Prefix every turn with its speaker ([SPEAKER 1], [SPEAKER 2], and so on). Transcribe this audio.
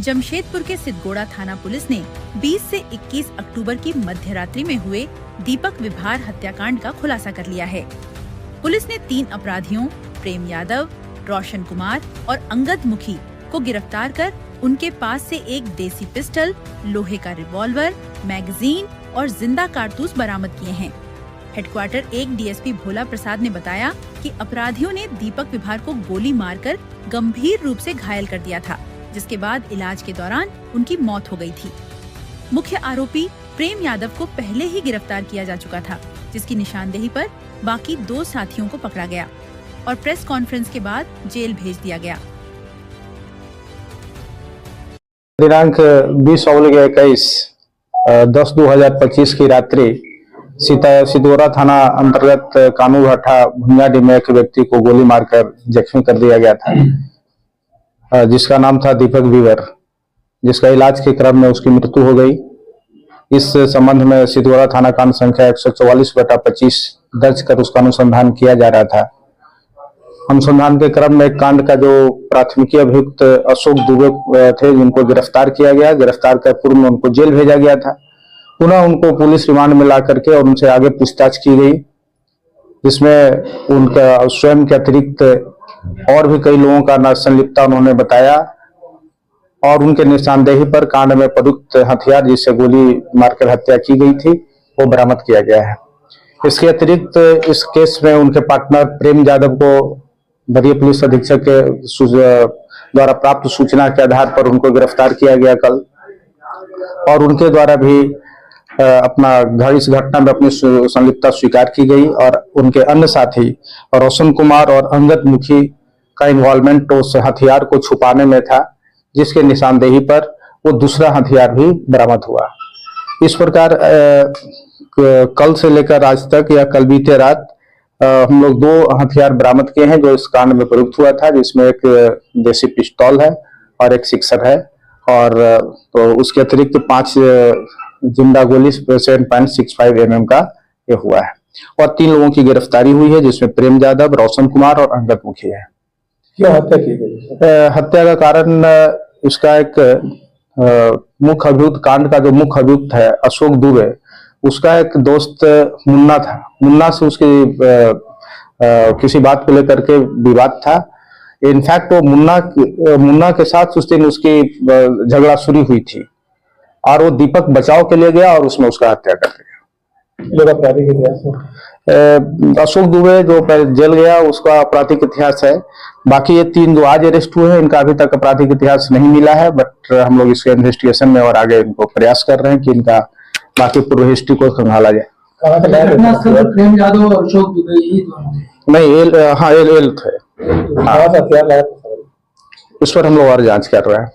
[SPEAKER 1] जमशेदपुर के सिद्धगोड़ा थाना पुलिस ने 20 से 21 अक्टूबर की मध्य रात्रि में हुए दीपक विभार हत्याकांड का खुलासा कर लिया है। पुलिस ने 3 अपराधियों प्रेम यादव, रोशन कुमार और अंगद मुखी को गिरफ्तार कर उनके पास से एक देसी पिस्टल, लोहे का रिवॉल्वर, मैगजीन और जिंदा कारतूस बरामद किए हैं। हेडक्वार्टर 1 डीएसपी भोला प्रसाद ने बताया कि अपराधियों ने दीपक विभार को गोली मारकर गंभीर रूप से घायल कर दिया था, जिसके बाद इलाज के दौरान उनकी मौत हो गई थी। मुख्य आरोपी प्रेम यादव को पहले ही गिरफ्तार किया जा चुका था, जिसकी निशानदेही पर बाकी 2 साथियों को पकड़ा गया और प्रेस कॉन्फ्रेंस के बाद जेल भेज दिया गया।
[SPEAKER 2] दिनांक 20/21/10/2025 की रात्रि सिद्धगोड़ा थाना अंतर्गत कानू भाठा भुंगाडी में एक व्यक्ति को गोली मारकर जख्मी कर दिया गया था, जिसका नाम था दीपक विवर, जिसका इलाज के क्रम में उसकी मृत्यु हो गई। इस संबंध में सिद्धगोड़ा थाना कांड संख्या 144/25 दर्ज कर उसका अनुसंधान किया जा रहा था। अनुसंधान के क्रम में कांड का जो प्राथमिकी अभियुक्त अशोक दुबे थे, जिनको गिरफ्तार किया गया। गिरफ्तार कर पूर्व में उनको जेल भेजा गया था। पुनः उनको पुलिस रिमांड में ला करके और उनसे आगे पूछताछ की गई, जिसमें उनका स्वयं के अतिरिक्त और भी कई लोगों का संलिप्तता उन्होंने बताया और उनके निशानदेही पर कांड में प्रयुक्त हथियार जिससे गोली मारकर हत्या की गई थी वो बरामद किया गया है। इसके अतिरिक्त इस केस में उनके पार्टनर प्रेम यादव को वरीय पुलिस अधीक्षक के द्वारा प्राप्त सूचना के आधार पर उनको गिरफ्तार किया गया कल, और उनके द्वारा भी इस घटना में अपनी संलिप्तता स्वीकार की गई और उनके अन्य साथी रोशन कुमार और अंगद मुखी का इन्वॉल्वमेंट उस हथियार को छुपाने में था, जिसके निशानदेही पर वो दूसरा हथियार भी बरामद हुआ। इस प्रकार कल से लेकर आज तक या कल बीते रात हम लोग 2 हथियार बरामद किए हैं जो इस कांड में प्रयुक्त हुआ था, जिसमें एक देसी पिस्तौल है और एक सिक्सर है, और तो उसके अतिरिक्त 5 जिंदा गोली 7.65 mm का ये हुआ है और 3 लोगों की गिरफ्तारी हुई है, जिसमें प्रेम यादव, रोशन कुमार और अंगद मुखी है।
[SPEAKER 3] क्या हत्या की गई?
[SPEAKER 2] हत्या का कारण इसका एक मुख्य अभियुक्त, कांड का जो मुख्य अभियुक्त है अशोक दुबे, उसका एक दोस्त मुन्ना था। मुन्ना से उसकी किसी बात को लेकर के विवाद था। इनफैक्ट वो मुन्ना के साथ उस दिन उसकी झगड़ा शुरू हुई थी और वो दीपक बचाव के लिए गया और उसमें उसका हत्या कर दिया।
[SPEAKER 3] आपराधिक इतिहास
[SPEAKER 2] अशोक दुबे जो जेल गया उसका आपराधिक इतिहास है। बाकी ये 3 जो आज अरेस्ट हुए हैं इनका अभी तक आपराधिक इतिहास नहीं मिला है, बट हम लोग इसके इन्वेस्टिगेशन में और आगे इनको प्रयास कर रहे हैं कि इनका बाकी पूर्व हिस्ट्री को खंगाला जाए।
[SPEAKER 3] प्रेम यादव और अशोक दुबे ही
[SPEAKER 2] नहीं, एल थे। इस पर हम लोग और जांच कर रहे हैं।